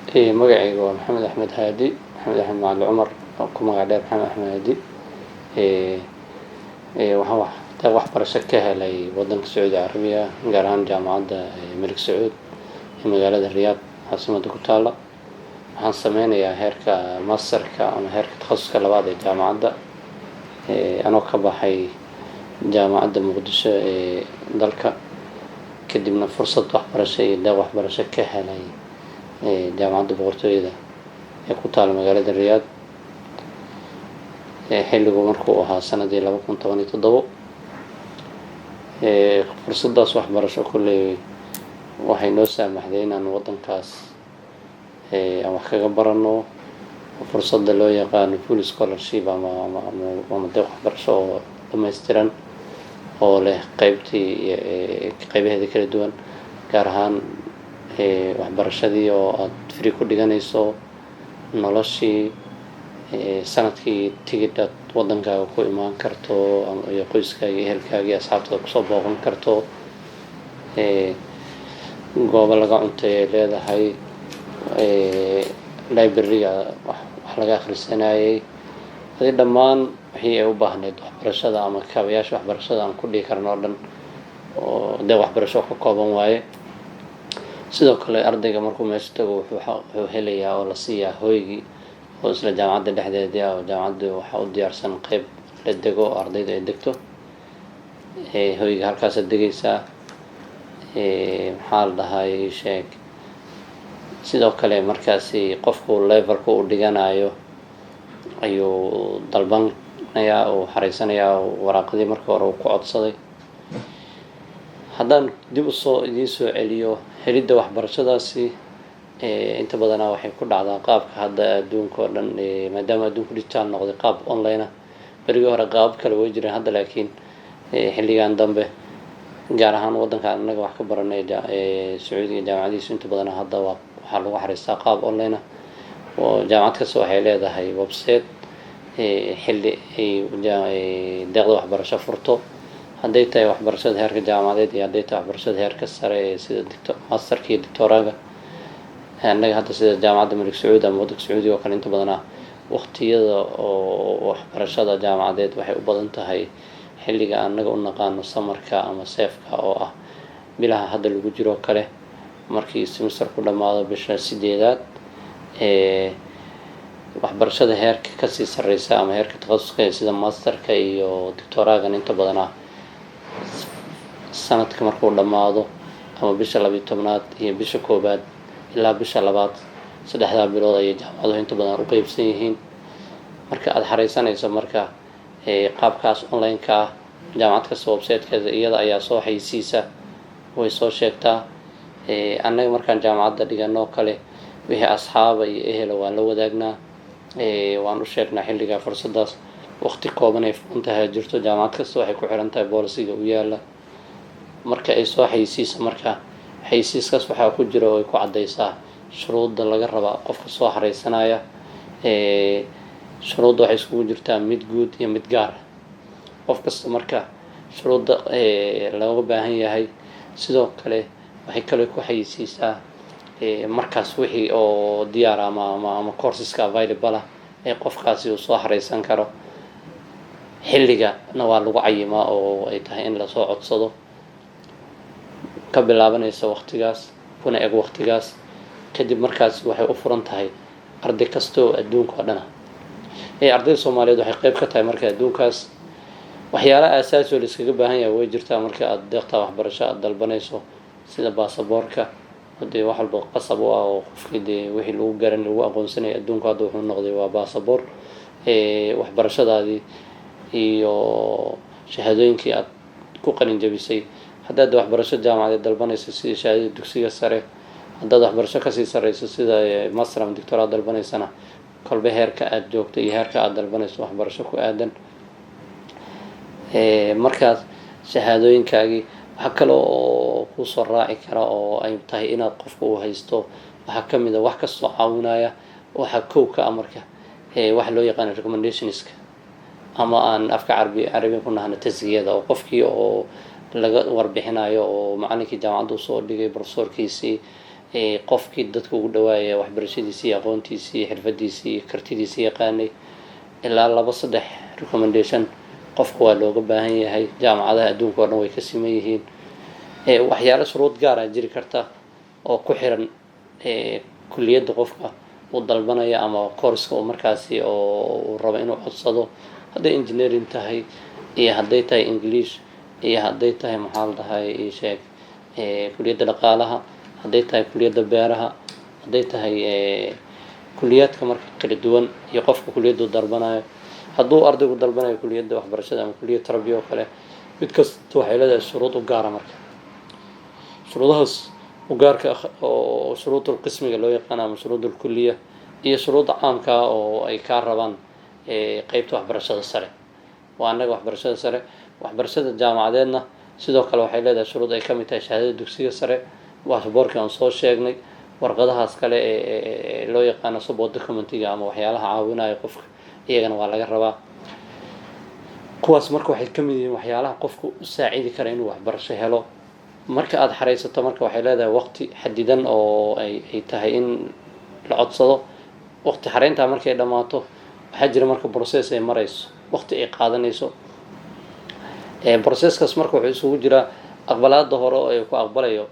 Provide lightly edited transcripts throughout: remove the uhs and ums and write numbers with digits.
magacayga waa maxamed axmed haadi maxamed axmed macali cumar oo ku magac dheer maxamed axmed haadi. waxaan waxbarasho ka helay waddanka Sacuudi Carabiya, gaar ahaan jaamacadda Malik Sacuud ee magaalada Riyaad caasimadda ku taala. waxaan sameynayaa heerka masterka ama heerka takhasuska labaad ee jaamacadda anoo ka baxay jaamacadda Muqdisho ee dalka, kadibna fursad waxbarasho iyo deeq waxbarasho ka helay jaamacadda boqortooyada ee ku taala magaalada Riyaad xilligu markuu ahaa sanadii 2017. fursadaas waxbarasho kulley waxay noo saamaxday inaan waddankaas aan wax kaga barano. fursadda loo yaqaano full scholarship ama deeq waxbarasho oo dhammaystiran oo leh qaybaheeda kala duwan, gaar ahaan waxbarashadii oo aad free ku dhiganayso, noloshii, sanadkii tigidh aad waddankaaga ku imaan karto iyo qoyskaaga iyo ehelkaaga iyo asxaabtada kusoo booqan karto, goobo laga cuntay ay leedahay, library-ga wax laga akhrisanayay, adi dhammaan wixii ay u baahneyd waxbarashada ama kaabayaasha waxbarashada aan ku dhihi karno oo dhan oo deeq waxbarasho ka kooban waaye. sidoo kale ardayga markuu meesha tago wuxuu helayaa oo la siiyaa hooygii oo isla jaamacadda dhexdeedii ah, oo jaamacaddu waxaa u diyaarsan qayb la dego oo ardayda ay degto. hooyga halkaasaad degaysaa. maxaa la dhahay sheeg sidoo kale markaasi qofku levelka uu dhiganayo ayuu dalbanayaa oo xareysanayaa waraaqadii markii hore uu ku codsaday. haddaan dib idiin soo celiyo helidda waxbarashadaasi, inta badanaa waxay ku dhacdaa qaabka hadda adduunka oo dhan, maadaama adduunku digital noqday, qaab online ah. berigii hore qaabab kale way jireen, hadda laakiin xilligan dambe gaar ahaan waddanka annaga wax ka baranay Sacuudiga jaamacadihiisu inta badanaa hadda waxaa lagu xariistaa qaab online ah oo jaamacad kasta waxay leedahay website xilli ay deeqda waxbarasho furto, hadday tahay waxbarashada heerka jaamacadeed iyo hadday tahay waxbarashada heerka sare ee sida masterka iyo doctoraga. annaga hadda sida jaamacadda Malik Sacuud ama waddanka Sacuudiga oo kale inta badanaa waqtiyada oo waxbarashada jaamacadeed waxay u badan tahay xilliga annaga u naqaano samarka ama seefka oo ah bilaha hadda lagu jiro kale, markii semester ku dhammaado bisha 8aad. waxbarashada heerka kasii sarreysa ama heerka takhasuska sida masterka iyo doctoragan inta badanaa sanadka markuu dhammaado ama bisha 12aad iyo bisha 1aad ilaa bisha 2aad, 3 bilood ayay jaamacaduhu inta badan u qaybsan yihiin. marka aad xareysanayso marka qaabkaas online-ka ah, jaamacad kasta website-keeda iyada ayaa soo xayeysiisa, way soo sheegtaa. annaga markaan jaamacadda dhigano kale wixii asxaaba iyo ehela waan la wadaagnaa, waan u sheegnaa xilligaa fursadaas waqti kooban ay furan tahay jirto. jaamacad kasta waxay ku xiran tahay boolisiga u yaala. marka ay soo xayeysiisa, marka xayeysiiskaas waxaa ku jira oo ay ku caddaysaa shuruudda laga raba qofka soo xareysanaya. shuruudda waxay iskugu jirtaa mid guud iyo mid gaar ah. qof kasta marka shuruudda looga baahan yahay, sidoo kale waxay kale ku xayeysiisaa markaas wixii oo diyaar ama courseska available ah ee qofkaasi uu soo xareysan karo. xilligana waa lagu cayimaa oo ay tahay in lasoo codsado, ka bilaabanaysa waqtigaas kuna eg waqtigaas. kadib markaas waxay u furan tahay arday kasta oo adduunka oo dhan ah. ardayda Soomaaliyeed waxay qayb ka tahay marka adduunkaas. waxyaalaha aasaasi oo la iskaga baahan yahay way jirtaa marka aad deeqta waxbarasho aad dalbanayso, sida baasaboorka. hadee wax walba qasab u ah oo qofkii dee wixii lagu garan lagu aqoonsanay adduunka hadda wuxuu noqday waa baasaboor. waxbarashadaadii iyo shahaadooyinkii aad ku qalin jabisay, haddaad waxbarasho jaamacadeed dalbanayso sida shahaadada dugsiga sare, haddaad waxbarasho kasii sarreyso sida master ama doctoraad dalbanaysana kolba heerka aad joogto iyo heerka aad dalbanayso waxbarasho ku aadan. markaas shahaadooyinkaagii waxa kale oo ku soo raaci kara oo ay tahay inaad qofka u haysto waxaa ka mid ah wax kastoo caawinaya waxa kowka marka waxa loo yaqaan recommendationska ama aan afka carabi ku nahno tasgiyada, oo qofkii oo laga warbixinayo oo macallinkii jaamacadda soo dhigay professorkiisii qofkii dadka ugu dhawaaya waxbarashadiisii aqoontiisii xirfadiisii kartidiisii yaqaanay ilaa 2-3 recommendation qofku waa looga baahan yahay jaamacadaha adduunka oo dhan way ka siman yihiin waxyaalo shuruud gaar ah jiri karta oo ku xiran kulliyadda qofka uu dalbanaya ama course-ka uu markaasi oo rabo inuu codsado hadday engineering tahay iyo hadday tahay English iyo hadday tahay maxaa la dhahay sheeg kulliyadda dhaqaalaha hadday tahay kulliyadda beeraha hadday tahay kulliyadka marka kala duwan iyo qofka kulliyaddu dalbanayo hadduu ardaygu dalbanayo kulliyadda waxbarashada ama kulliyad tarbiya oo kale mid kasta waxay leedahay shuruud u gaara marka shuruudahaas u gaarka oo shuruudul qismiga loo yaqaan ama shuruudul kulliya iyo shuruud caamka oo ay ka rabaan qaybta waxbarashada sare waa anaga waxbarashada sare waxbarashada jaamacadeedna sidoo kale waxay leedahay shuruud ay ka mid tahay shahaadada dugsiga sare baasaboorka aan soo sheegnay warqadahaas kale ee loo yaqaano support documentiga ama waxyaalaha caawinaya qofka iyagana waa laga rabaa kuwaas marka waxay ka mid yihiin waxyaalaha qofku u saacidi kara inuu waxbarasho helo marka aad xareysato marka waxay leedahay waqti xadidan oo ay tahay in la codsado waqti xareynta markay dhamaato waxaa jira marka process ay marayso waqti ay qaadanayso processkaas marka wuxuu isugu jiraa aqbalaada hore oo ay ku aqbalayo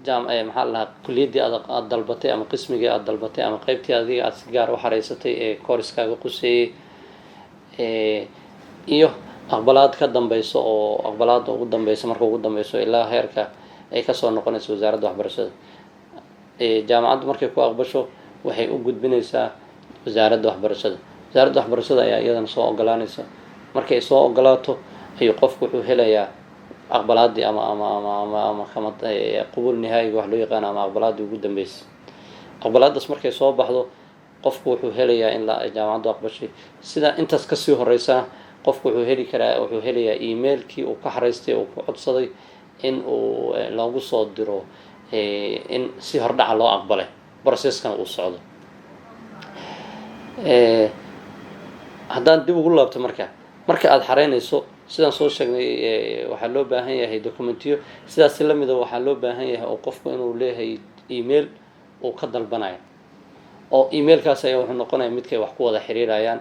maxaa la dhahaa kulliyadii aad dalbatay ama qismigii aad dalbatay ama qaybtii adiga aad si gaar u xareysatay ee course-kaaga quseeyey iyo aqbalaad ka dambeyso oo aqbalaada ugu dambeysa marka ugu dambeyso ilaa heerka ay kasoo noqonayso wasaaradda waxbarashada jaamacaddu markay ku aqbasho waxay u gudbinaysaa wasaaradda waxbarashada ayaa iyadana soo ogolaanaysa markay soo ogolaato ayuu qofku wuxuu helayaa aqbalaadii ama qabuul nihaayiga wax loo yaqaan ama aqbalaadii ugu dambeysay aqbalaadaas markay soo baxdo qofku wuxuu helayaa in jaamacaddu aqbashay sida intaas kasii horeysana qofku wuxuu helayaa emailkii uu ka xareystay uu ku codsaday in uu loogu soo diro in si hordhaca loo aqbalay processkana uu socdo haddaan dib ugu laabto marka aad xareynayso sidaan soo sheegnay waxaa loo baahan yahay documentiyo sidaas la mid ah waxaa loo baahan yahay oo qofku inuu leeyahay email uu ka dalbanayo oo emailkaas ayaa wuxuu noqonayaa midkay wax ku wada xiriirayaan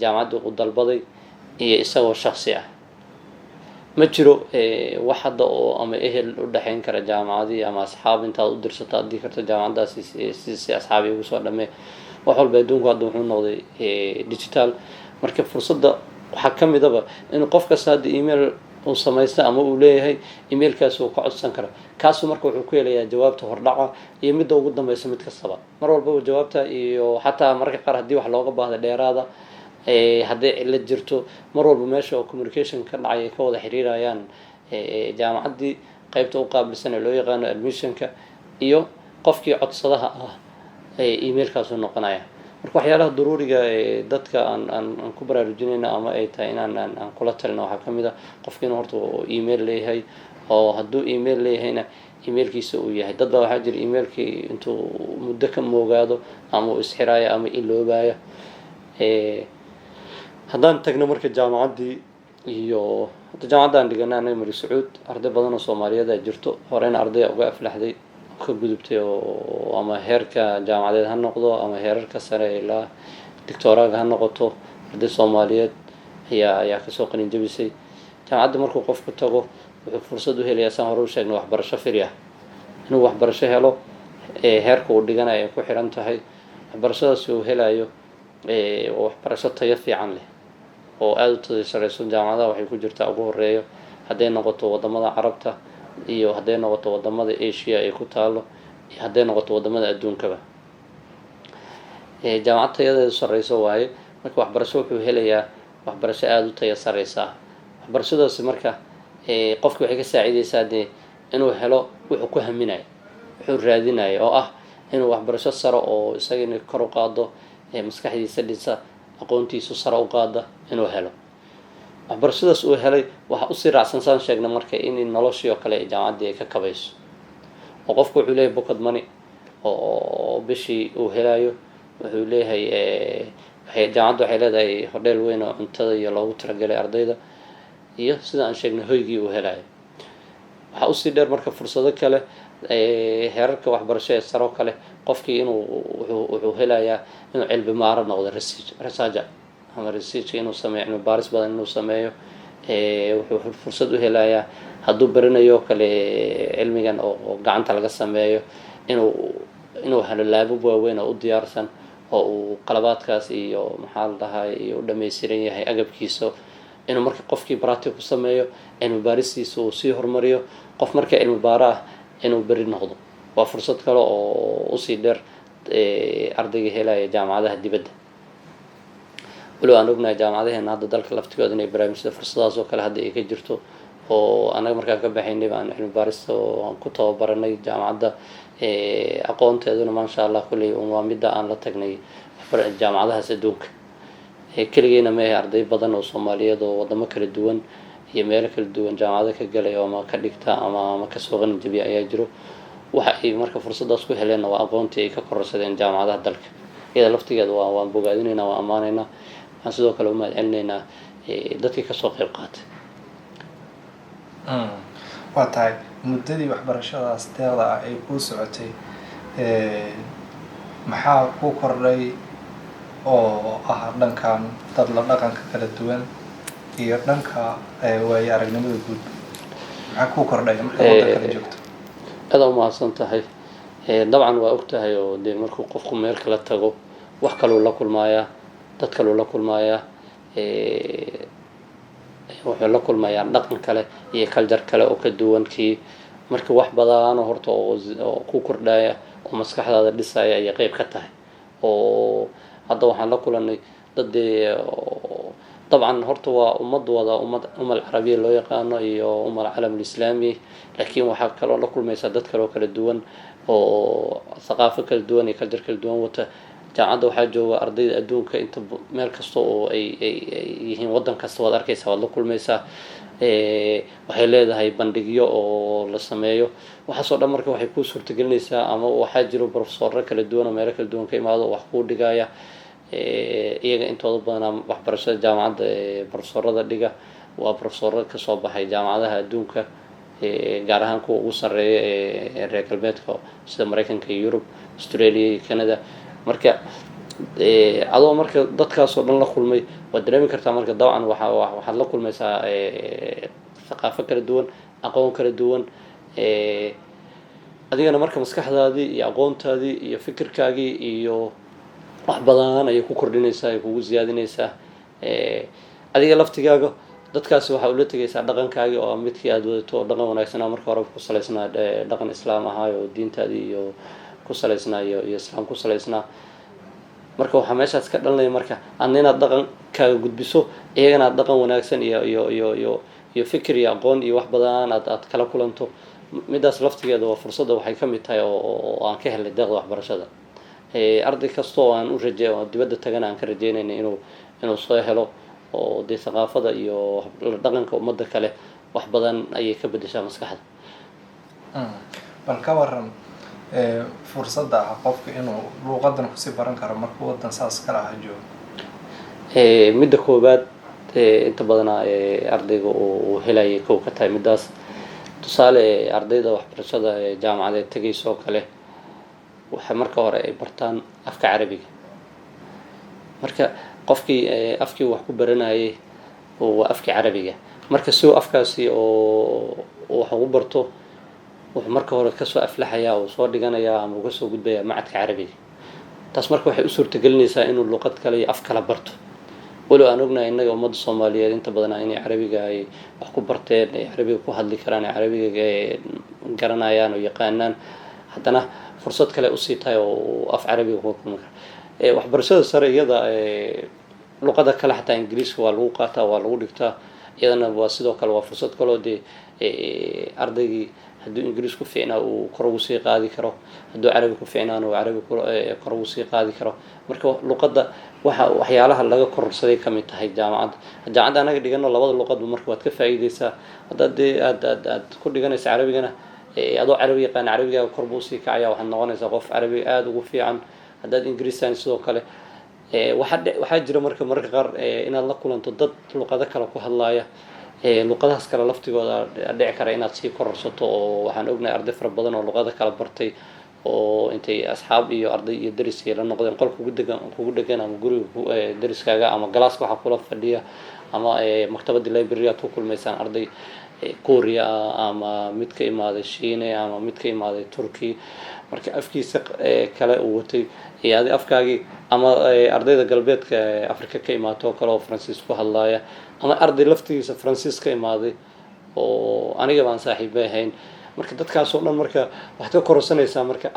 jaamacadda uu dalbaday iyo isagoo shakhsi ah ma jiro wax hadda oo ama ehel u dhaxayn kara jaamacadii ama asxaab intaad u dirsato haddii karto jaamacaddaasi si asxaabi ugu soo dhamee wax walba adduunku hadda wuxuu noqday digital marka fursadda waxaa ka midaba inuu qof kasta hadda email uu samaysto ama uu leeyahay emailkaas uu ka codsan karo kaasu marka wuxuu ku helayaa jawaabta hordhaca iyo midda ugu dambeysa mid kastaba mar walbaba jawaabta iyo xataa mararka qaar haddii wax looga baahda dheeraada hadday cillad jirto mar walba meesha oo communication ka dhacay ay ka wada xiriirayaan jaamacaddii qaybta u qaabilsan ee loo yaqaano admissionka iyo qofkii codsadaha ah emailkaasu noqonaya marka waxyaalaha daruuriga ee dadka aan ku baraarujinayna ama ay tahay inaan kula talino waxaa ka mid ah qofki inuu horta email leeyahay oo hadduu email leeyahayna emailkiisa uu yahay dad baa waxaa jira emailkii intuu muddo ka moogaado ama uu isxiraayo ama iloobayo haddaan tagno marka jaamacaddii iyo hadda jaamacaddaan dhigana anaga Malik Sacuud arday badan oo Soomaaliyeed ay jirto horeyna ardaya uga aflaxday ka gudubtay oo ama heerka jaamacadeed ha noqdo ama heerarka sare ilaa doctoraaga ha noqoto arday Soomaaliyeed ayaa kasoo qalin jabisay jaamacadda markuu qofku tago wuxuu fursad u helayaa saan hore u sheegnay waxbarasho free ah inuu waxbarasho helo heerka uu dhiganayo ay ku xiran tahay waxbarashadaasi uu helayo waxbarasho tayo fiican leh oo aad u tayo sareyso jaamacadaha waxay ku jirtaa ugu horeeyo hadday noqoto wadamada carabta iyo hadday noqoto wadamada Asia ay ku taalo iyo hadday noqoto wadamada adduunkaba jaamacad tayadeedu sareyso waaye marka waxbarasho wuxuu helayaa waxbarasho aad u tayo sareysa waxbarashadaasi marka qofku waxay ka saacidaysaa inuu helo wuxuu ku haminayo wuxuu raadinayo oo ah inuu waxbarasho sare oo isagana kor u qaado maskaxdiisa dhisa aqoontiisu sare u qaada inuu helo waxbarashadaas uu helay waxa usii raacsan saan sheegna marka in noloshii oo kale jaamacaddii ay ka kabayso oo qofku wuxuu leeyahay pocket money oo bishii uu helayo wuxuu leeyahay jaamacaddu waxay leedahay hodheel weyn oo cuntada iyo loogu talagalay ardayda iyo sida aan sheegnay hoygii uu helayo waxaa usii dheer marka fursado kale heerarka waxbarasho ee saro kale qofkii inuu wuxuu helayaa inuu cilmi maaro noqdo research ama research inuu sameeyo cilmi baaris badan inuu sameeyo wuxuu fursad u helayaa hadduu baranayo kale cilmigan oo gacanta laga sameeyo inuu helo laabab waaweyn oo u diyaarsan oo uu qalabaadkaas iyo maxaa la dhahay iyo u dhammaystiran yahay agabkiisa inuu marka qofkii practice ku sameeyo cilmi baaristiisa uu sii horumariyo qof marka cilmi baaro ah inuu beri noqdo waa fursad kale oo usii dheer ardayga helaya jaamacadaha dibadda walow aan ognahay jaamacadaheena hadda dalka laftigooda inay barnaamijyada fursadahaas oo kale hadda ay ka jirto oo anaga markaan ka baxaynay baan cilmi baarista oo aan ku tababaranay jaamacadda aqoonteeduna maasha allah kulley waa midda aan la tagnay jaamacadahaas adduunka keligeena meehe arday badan oo soomaaliyeed oo wadamo kala duwan iyo meelo kala duwan jaamacado ka galay oo ama ka dhigta ama kasoo qalin jabiya ayaa jiro waxa ay marka fursadaas ku heleenna waa aqoontii ay ka kororsadeen jaamacadaha dalka iyada laftigeeda waan bogaadinaynaa waan ammaanaynaa waxaan sidoo kale u mahad celinaynaa dadkii kasoo qayb qaatay waa tahay muddadii waxbarashadaas deeqda ah ay kuu socotay maxaa ku kordhay oo ah dhankan dad la dhaqanka kala duwan iyo dhanka waayo aragnimada guud maxaa ku kordhay markaad waddan kala joogto aada umahadsan tahay dabcan waa og tahay oo dee markuu qofku meel kala tago wax kaluu la kulmayaa dad kaluu la kulmayaa wuxuu la kulmayaa dhaqan kale iyo culture kale oo ka duwan kii marka wax badan horta oo ku kordhaya oo maskaxdaada dhisaya ayay qayb ka tahay oo hadda waxaan la kulanay dad dabcan horta waa ummad wada umal carabiya loo yaqaano iyo umal calam alislaami laakiin waxaa kaloo la kulmaysaa dad kale oo kala duwan oo thaqaafo kala duwan iyo culture kala duwan wata jaamacadda waxaa jooga ardayda adduunka inta meel kasta oo ay yihiin waddan kasta waad arkaysaa waad la kulmaysaa waxay leedahay bandhigyo oo la sameeyo waxaasoo dhan marka waxay kuu suurtagelinaysaa ama waxaa jiro professorro kala duwan oo meelo kala duwan ka imaado wax kuu dhigaya iyaga intooda badanaa waxbarashada jaamacadda professorrada dhiga waa professorro kasoo baxay jaamacadaha adduunka gaar ahaan kuwa ugu sarreeya ee reer galbeedka sida maraykanka iyo yurub australia iyo canada marka adoo marka dadkaasoo dhan la kulmay waad dareemi kartaa marka dabcan waxaad la kulmaysaa thaqaafo kala duwan aqoon kala duwan adigana marka maskaxdaadii iyo aqoontaadii iyo fikirkaagii iyo wax badan ayay ku kordhinaysaa ay kugu siyaadinaysaa adiga laftigaaga dadkaasi waxaa ula tegaysaa dhaqankaagii oo midkii aada wadato oo dhaqan wanaagsanaa marka horeba ku salaysnaa dhaqan islaam ahaay oo diintaadii iyo ku salaysnaa iyo islaam ku salaysnaa marka waxaa meeshaas ka dhalanaya marka adna inaad dhaqankaaga gudbiso iyagana aad dhaqan wanaagsan iyo fikir iyo aqoon iyo wax badan aad kala kulanto midaas laftigeeda waa fursadda waxay ka mid tahay oo aan ka helay deeqda waxbarashada arday kasta oo aan u rajeey oo dibadda tagana aan ka rajeynayna inuu soo helo oo dee thaqaafada iyo dhaqanka ummadda kale wax badan ayay ka bedeshaa maskaxda bal ka waran fursadda ah qofka inuu luuqadan kusii baran karo markuu waddan saas kala ah joogo midda koowaad inta badanaa ardayga uu helayay kow ka tahay middaas tusaale ardayda waxbarashada jaamacadeed tegaysoo kale waxay marka hore ay bartaan afka carabiga marka qofkii afkii wax ku baranayay waa afkii carabiga marka si uu afkaasi oo wax ugu barto wuxuu marka hore kasoo aflaxayaa oo soo dhiganayaa ama uga soo gudbayaa macadka carabiga taas marka waxay u suurtagelinaysaa inuu luqad kale iyo af kala barto walow aan ognahay innaga ummadda soomaaliyeed inta badanaa inay carabiga ay wax ku barteen ay carabiga ku hadli karaan ay carabiga garanayaan oo yaqaanaan haddana fursad kale usii tahay oo af carabiga ku kulmi kara waxbarashada sare iyada luqada kale xataa ingiriiska waa lagu qaataa waa lagu dhigtaa iyadana waa sidoo kale waa fursad kaloo dee ardaygii hadduu ingiriis ku fiicnaa uu kor ugu sii qaadi karo hadduu carabi ku fiicnaana uu carabi kor ugu sii qaadi karo marka luqadda waxyaalaha laga kororsaday ka mid tahay jaamacadda anaga dhigano labada luqadba marka waad ka faa'iidaysaa haddaad dee aad ku dhiganaysa carabigana adoo carabi yaqaan carabigaaga kor buu usii kacaya waxaad noqonaysaa qof carabiga aada ugu fiican haddaad ingiriistan sidoo kale waxaa jira marka mararka qaar inaad la kulanto dad luqado kale ku hadlaaya luqadahaas kale laftigooda dhici kara inaad sii kororsato oo waxaan ognahay arday fara badan oo luqada kala bartay oo intay asxaab iyo arday iyo daris la noqdeen qolka kugu dhegan ama guriga dariskaaga ama galaaska waxaa kula fadhiya ama maktabadii library aad ku kulmaysaan arday Korea ama mid ka imaaday Shiine ama mid ka imaaday Turkey marka afkiisa kale uu watay iyo afkaagii ama ardayda galbeedka Afrika ka imaato kale oo Faransiis ku hadlaya ama arday laftigiisa Faransiis ka imaaday oo aniga baan saaxiib ahayn marka dadkaas oo dhan marka waxaad ka kororsanaysaa marka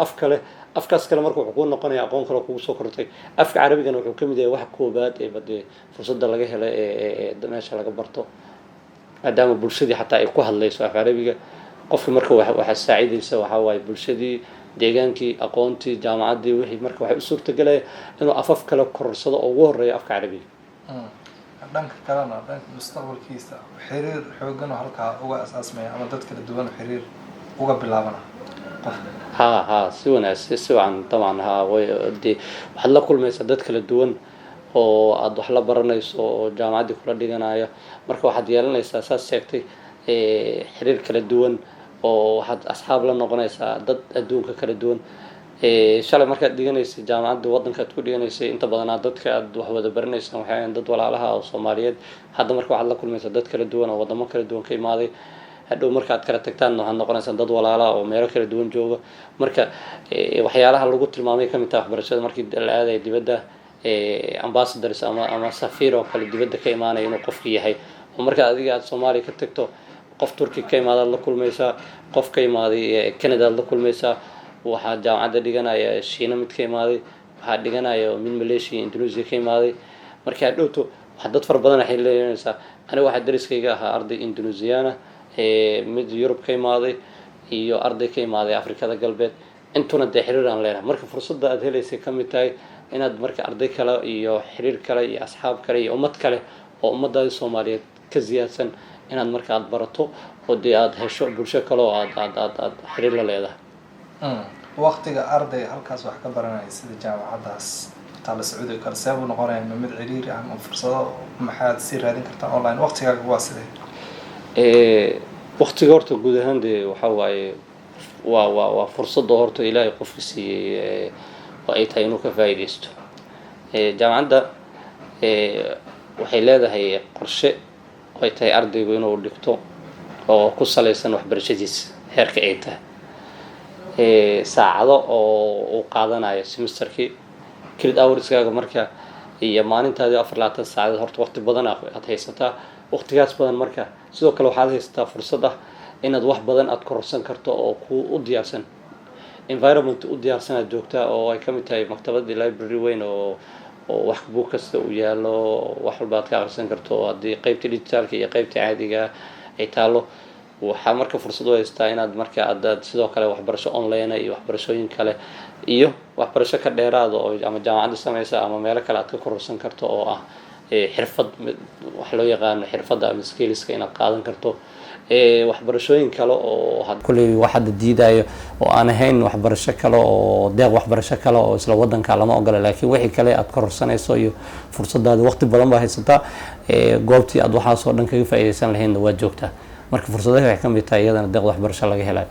afkaas kale marka wuxuu ku noqonayaa aqoon kale kugu soo kortay afka Carabigana wuxuu kamid yahay wax koobaad ee badee fursada laga helay ee meesha laga barto maadaama bulshadii xataa ay ku hadlayso af Carabiga qofka marka waxa saacidaysa waxa waay bulshadii deegaankii aqoontii jaamacadii wixii marka waxa u suurtagalay inuu afaf kale kororsado oo ugu horeeyo afka Carabiga dhanka kalena dhanka mustaqbalkiisa xiriir xoogan oo halkaa uga asaasmaya ama dad kala duwan xiriir uga bilaabana ها سوينا عن طبعا waxaad la kulmaysaa dad kala duwan oo aad wax la baranayso oo jaamacadii kula dhiganayo marka waxaad yeelanaysaa saas sheegtay xiriir kala duwan oo waxaad asxaab la noqonaysaa dad adduunka kala duwan shalay markaad dhiganaysay jaamacadda waddanka aad ku dhiganaysay inta badan dadka aad wax wada baranaysaan waxay ahayn dad walaalaha oo Soomaaliyeed hadda marka waxaad la kulmaysaa dad kala duwan oo wadamo kala duwan ka imaaday hadhow marka aad kala tagtaan waxaad noqonaysaa dad walaalaha oo meelo kala duwan jooga marka waxyaalaha lagu tilmaamay kamid tahay waxbarashada markii la aaday dibadda ambassadors ama safiir oo kale dibadda ka imaanaya inuu qofkii yahay oo marka adiga aad Soomaaliya ka tagto qof Turki ka imaadaad la kulmaysaa qof ka imaaday Canada aad la kulmaysaa waxaa jaamacadda dhiganaya Shiina mid ka imaaday waxaa dhiganaya mid Malaysia Indonesia ka imaaday marka hadhowto waxa dad far badan ay leeyahay aniga waxa dariskayga ahaa arday Indonesiana mid Europe ka imaaday iyo arday ka imaaday Afrikada galbeed intuna de xiriir aan leenahay marka fursadda aad helaysay kamid tahay inaad marka arday kale iyo xiriir kale iyo asxaab kale iyo ummad kale oo ummadaada Soomaaliyeed ka ziyaadsan inaad marka aad barato oo de aad hesho bulsho kale oo aad xiriir la leedahay waqtiga arday halkaas wax ka baranaya sida jaamacadaas tala Sacuudiga kale sabab noqonaya mid ciriiri ah ama fursado maxaad si raadin kartaa online waqtigaaga waa sidee waqtiga horta guud ahaan de waxa waaye waa fursad horta Ilaahay qofka siiyay oo ay tahay inuu ka faa'iideysto jaamacadda waxay leedahay qorshe oo ay tahay ardaygu inuu dhigto oo ku saleysan waxbarashadiisa heerka ay tahay saacado oo uu qaadanayo semesterkii credit hourskaaga marka iyo maalintaadii 24 saacadood horta waqti badan aad haysataa waqtigaas badan marka sidoo kale waxaad haysataa fursad ah inaad wax badan aad kororsan karto oo ku u diyaarsan environment u diyaarsan aad joogtaa oo ay kamid tahay maktabadii library weyn oo wax book kasta u yaalo wax walba aad ka akhrisan karto haddii qaybta digitalka iyo qaybta caadiga ay taalo waxaa marka fursad u haystaa inaad marka aad sidoo kale waxbarasho online iyo waxbarashooyin kale iyo waxbarasho ka dheeraad oo ama jaamacadda samaysa ama meelo kale aad ka kororsan karto oo ah xirfad wax loo yaqaan xirfadda ama skillska inaad qaadan karto waxbarashooyin kale oo kulli waxaad diidayo oo aan ahayn waxbarasho kale oo deeq waxbarasho kale oo isla wadanka lama ogola laakiin wixii kale aad kororsanayso iyo fursadaada waqti badan baa haysataa goobtii aad waxaas oo dhan kaga faa'iideysan lahayn waa joogtaa marka fursadaha waxay kamid tahay iyadana deeq waxbarasho laga helayo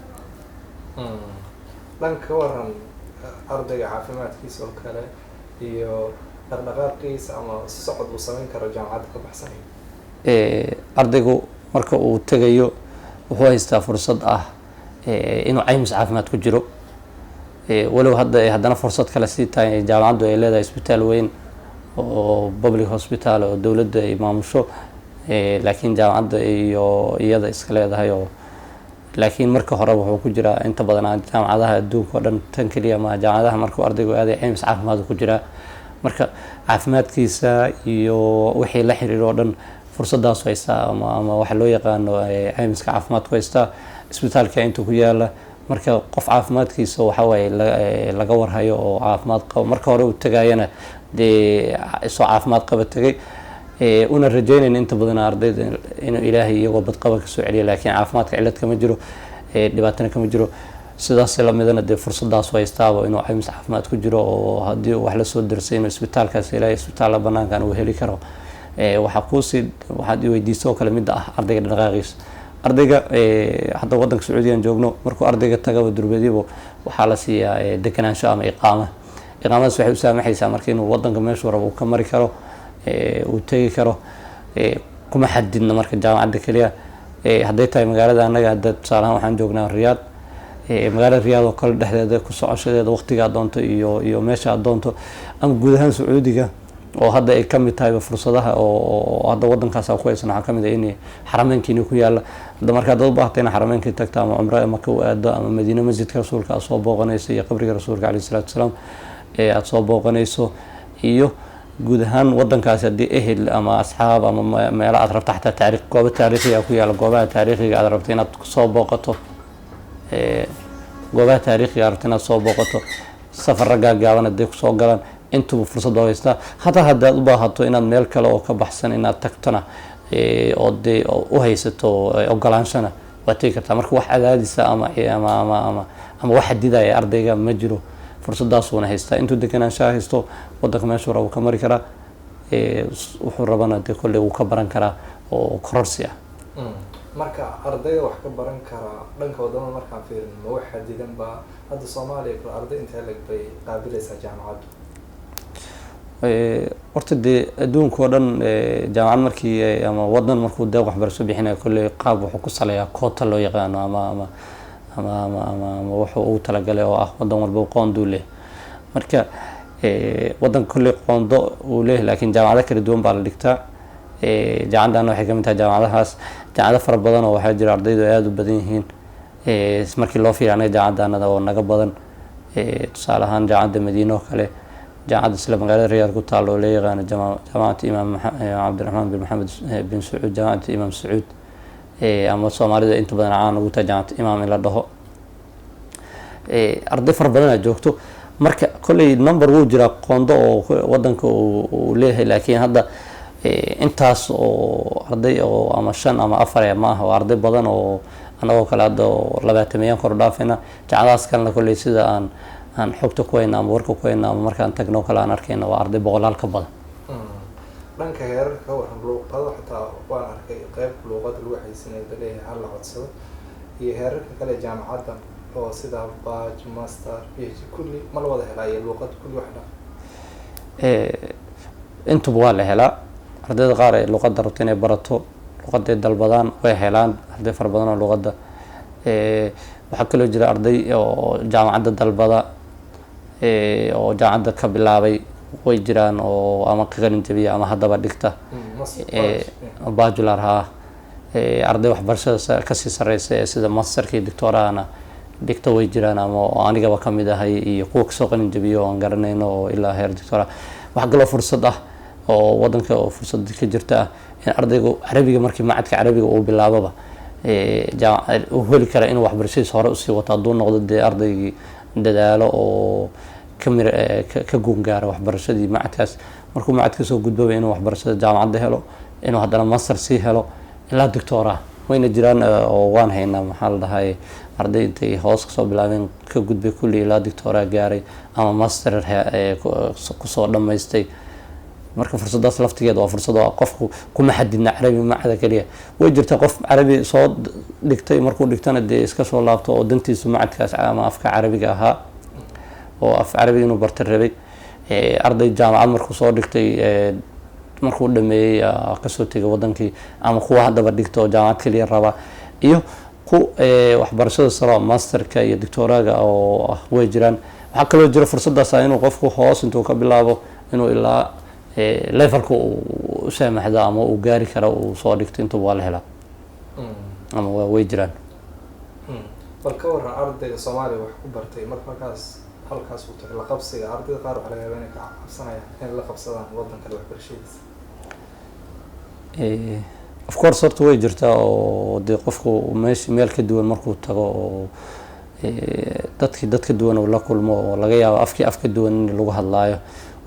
dhanka waran ardayga caafimaadkiisa oo kale iyo dhaqdhaqaaqiisa ama socod uu samayn karo jaamacadda ka baxsan ardaygu marka uu tagayo wuxuu haystaa fursad ah inuu caymis caafimaad ku jiro walow haddana fursad kale sii tahay jaamacaddu ay leedahay isbitaal weyn oo public hospital oo dowladda ay maamusho laakiin jaamacadda iyo iyada iska leedahay oo laakiin marka hore wuxuu ku jiraa inta badan jaamacadaha adduunka oo dhan tan kaliya ma jaamacadaha markuu ardaygu aaday caymis caafimaad ku jiraa marka caafimaadkiisa iyo wixii la xiriiro oo dhan fursadaas haystaa ama waxa loo yaqaano caymiska caafimaadku haystaa isbitaalka inta ku yaala marka qof caafimaadkiisa waxa way laga warhayo oo caafimaad qabo marka hore uu tagayana soo caafimaad qaba tagay una rajaynayeen inta badan ardayda inuu Ilaahay iyagoo badqaba ka soo celiyo laakiin caafimaadka cilad kama jiro dhibaatana kama jiro sidaas la midana fursadaas haystaaba inuu caymis caafimaad ku jiro oo haddii wax la soo dirsay inuu isbitaalkaas Ilaahay isbitaal banaankan uu heli karo waxaad i weydiisay oo kale midda ah ardayga dhaqaaqiisa. ardayga hadda waddanka Sacuudiyan joogno markuu ardayga tagaba durbadiiba waxaa la siiyaa deganaansho ama iqaamadaas waxay u saamaxaysaa marka inuu waddanka meeshuu rabo uu ka mari karo, uu tegi karo, kuma xadidna marka jaamacadda keliya. hadday tahay magaalada annaga hadda tusaalahaan waxaan joognaa Riyaad, magaalada Riyaad oo kale dhexdeeda ku socoshadeeda waqtiga aad doonto iyo meesha aad doonto, ama guud ahaan Sacuudiga oo hadda ay ka mid tahay fursadaha oo hadda waddankaas ku haysan. waxaa ka mid ah in xarameynkiina ku yaala. hadda marka dad baahatay in xarameenkii tagta ama cumro ama ka aado ama Madiina masjidka rasuulka aad soo booqanayso iyo qabriga rasuulka calayhi salaatu wasalaam aad soo booqanayso, iyo guud ahaan waddankaas haddii ehel ama asxaab ama meelo aad rabto xataa goobo taariikhiga ku yaala, goobaha taariikhiga aad rabto inaad soo booqato, goobaha taariikhiga aad rabto inaad soo booqato, safar gaagaaban hadday kusoo galaan intuba fursad oo haystaa. hataa haddaad u baahato inaad meel kale oo ka baxsan inaad tagtona oo dee u haysato ogolaanshana waad tegi kartaa. marka wax cadaadisa ama wax xadidaya ardayga ma jiro, fursadaasuuna haystaa. intuu deganaanshaha haysto waddanka meeshuu rabo ka mari karaa, wuxuu rabana dee kolley wuu ka baran karaa oo kororsi ah. marka ardayda wax ka baran karaa dhanka wadamada markaan fiirin ma wax xadidan ba hadda Soomaaliya kale arday intee lag bay qaabilaysaa jaamacaddu? horta dee adduunka oo dhan jaamacad markii ama waddan markuu deeq waxbarasho bixinayo kolley qaab wuxuu ku saleeyaa koota loo yaqaano ama wuxuu ugu talagalay oo ah waddan walba qoonduu leh. marka waddanka kolley qoondo uu leeyahay, laakiin jaamacado kala duwan baa la dhigtaa. jaamacadana waxay ka mid tahay jaamacadahaas. jaamacado fara badan oo waxaa jira ardaydu ay aada u badan yihiin markii loo fiiriyo anaga jaamacaddaanada oo naga badan. tusaale ahaan jaamacadda Madiina oo kale, jaamacadda isla magaalada Riyaad ku taalo oo la yaqaano jaamacadda imaam cabdiraxmaan bin maxamed bin sacuud, jaamacadda imaam sacuud, ama Soomaalida inta badan caan ugu tahay jaamacadda imaam in la dhaho. arday fara badan aad joogto. marka kolley number wuu jiraa qoondo oo waddanka uu leeyahay, laakiin hadda intaas oo arday oo ama 5 ama 4 ma aha, waa arday badan oo anagoo kale hadda 20 kor dhaafayna. jaamacadahaas kalena kolley sida aan xogta ku hayna ama warka ku hayna ama markaan tagno kale aan arkayna waa arday 100 ka badan. dhanka heerarka waxaan luuqado xitaa waan arkay qayb luuqada lagu haysanay leeyahay hal la codsado, iyo heerarka kale jaamacadda oo sida bachelor, master, PhD kulli ma la wada helaa luuqad kulli wax intuba waa la helaa. ardayda qaar ee luuqadda rabto inay barato luuqadday dalbadaan way helaan, arday fara badan oo luuqadda. waxaa kaloo jira arday oo jaamacadda dalbada oo jaamacadda ka bilaabay way jiraan oo ama ka qalin jabiya ama haddaba dhigta bachelor ha. arday waxbarashada kasii sareysa sida masterka iyo doctorahana dhigta way jiraan, ama anigaba ka mid ahay iyo kuwa kasoo qalin jabiyo oo aan garanayno oo ilaa heer doctora. waxaa kaloo fursad ah oo waddanka oo fursad ka jirta ah in ardaygu carabiga markii macadka carabiga uu bilaababa uu heli kara inuu waxbarashadiisa hore usii wato hadduu noqdo dee ardaygii dadaalo oo ka guungaara waxbarashadii macadkaas. markuu macadka soo gudbaba inuu waxbarashada jaamacadda helo, inuu haddana master sii helo ilaa doctora. wayna jiraan oo waan haynaa maxaa la dhahay arday intay hoos kasoo bilaabeen ka gudbay kulli ilaa doctora gaaray ama master kusoo dhammaystay. marka fursadaas laftigeeda waa fursad oo qofku kuma xadidna carabi macada kaliya. way jirtaa qof carabi soo dhigtay markuu dhigtana dee iska soo laabto oo dantiisu macadkaas ama afka carabiga ahaa oo af carabi inuu barta rabay. arday jaamacad markuu soo dhigtay markuu dhameeyay kasoo tegay wadankii, ama kuwa haddaba dhigta oo jaamacad kaliya raba, iyo ku waxbarashada sare masterka iyo doctoraga oo way jiraan. waxaa kaloo jira fursadaas inuu qofku hoos intuu ka bilaabo inuu ilaa levelka uu saamaxdo ama uu gaari karo uu soo dhigto intuu waa la helaa ama way jiraan. bal ka waran ardayga Soomaaliya wax ku bartay markaas halkaas uu tagay la qabsiga ardayda qaar waxa laga yaabaa inay ka cabsanayaan in la qabsadaan waddanka waxbarashadiisa. of course horta way jirtaa oo dee qofku meel ka duwan markuu tago oo dadka duwan uu la kulmo oo laga yaabo afka duwan in lagu hadlaayo,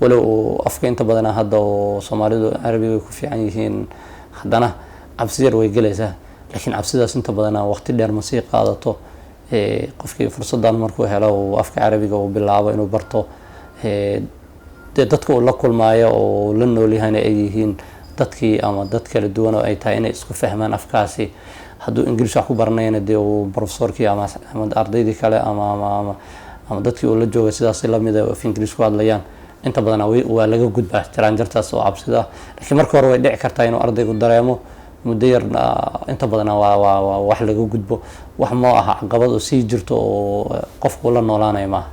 walow afka inta badan hadda oo Soomaalidu Carabiga ku fiican yihiin haddana cabsi yar way galaysaa. laakiin cabsidaas inta badan waqti dheer ma sii qaadato. qofkii fursadan markuu helo uu afka Carabiga uu bilaabo inuu barto, dadka uu la kulmaayo oo la nool yahay ay yihiin dadkii ama dad kala duwan oo ay tahay inay isku fahmaan afkaasi. hadduu English wax ku baranayna dee uu professorkii ama ardaydii kale ama dadkii uu la joogay sidaas la mid ah oo English ku hadlayaan inta badan waa laga gudbaa jaraanjartaas oo cabsida. laakiin marka hore way dhici kartaa inuu ardaygu dareemo muddo yar inta badan waa wax laga gudbo, wax ma aha caqabad oo sii jirto oo qofku la noolaanayo maaha.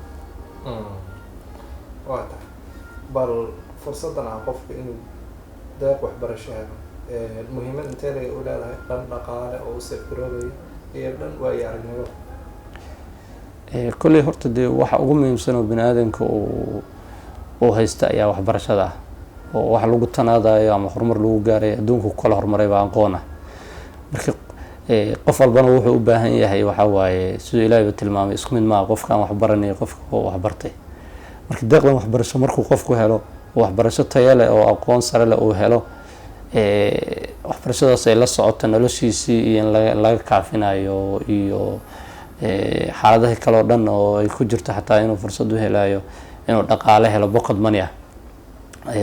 waa tahay bal fursadan qofka inuu deeq waxbarasho helo muhiimad intee ay u leedahay dhan dhaqaale oo u safroobayo iyo dhan waayo aragnimo? kolley horta dee waxa ugu muhiimsan oo bini aadamka uu haysta ayaa waxbarashada ah, oo wax lagu tanaadayo ama horumar lagu gaaray adduunku kala horumaray baa aqoon ah. marka qof walbana wuxuu u baahan yahay waxa waaye sidoo Ilaahay tilmaamay isku mid ma qofka aan wax baranay qofka wax bartay. marka deeqdan waxbarasho markuu qofku helo waxbarasho tayo leh oo aqoon sare leh uu helo waxbarashadaas ay la socoto noloshiisii iyo in laga kaafinayo iyo xaaladaha kale oo dhan oo ay ku jirto xataa inuu fursad u helayo inuu dhaqaale helo pocket money ah.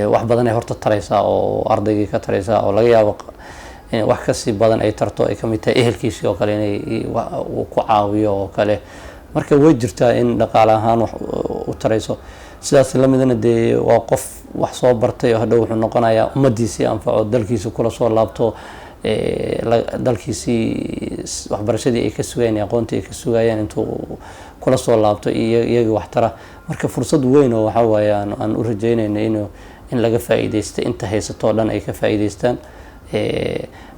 wax badan ay horta taraysaa oo ardaygii ka taraysaa oo laga yaabo wax kasii badan ay tarto ay kamid tahay ehelkiisii oo kale inay ku caawiyo oo kale. marka way jirtaa in dhaqaale ahaan wax u tarayso sidaas la midna dee waa qof wax soo bartay oo hadhow wuxuu noqonayaa ummadiisii anfaco dalkiisa kula soo laabto dalkiisii waxbarashadii ay ka sugayeen aqoontii ay ka sugayeen intuu kula soo laabto iyaga wax tara. marka fursad weyn oo waxa waaye aan u rajeynayno in laga faa'iideysto inta haysato dhan ay ka faa'iideystaan.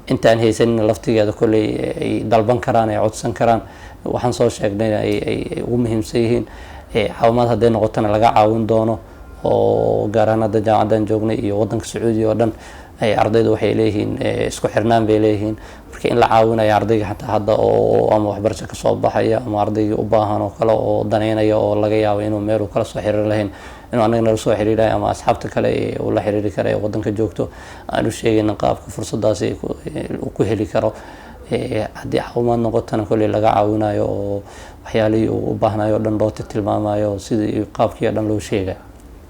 inta aan haysanin laftigeeda kolley ay dalban karaan ay codsan karaan waxaan soo sheegnay ay ugu muhiimsan yihiin. caawimaad hadday noqotana laga caawin doono oo gaar ahaan hadda jaamacadan joognay iyo wadanka Sacuudiga oo dhan ardaydu waxay leeyihiin isku xirnaan bay leeyihiin. marka in la caawinayo ardayga xataa hadda oo ama waxbarasho ka soo baxaya ama ardayga u baahan oo kale oo daneynaya oo laga yaabo inuu meel uu kala soo xiriir lahayn inuu anaga nala soo xiriirayo ama asxaabta kale uu la xiriiri karo ee wadanka joogto aan u sheegayna qaabka fursadaas uu ku heli karo. haddii caawimaad noqotana kolley laga caawinayo oo waxyaalihii uu u baahnayo o dhan loo tilmaamayo sidii qaabkii o dhan loo sheegayo.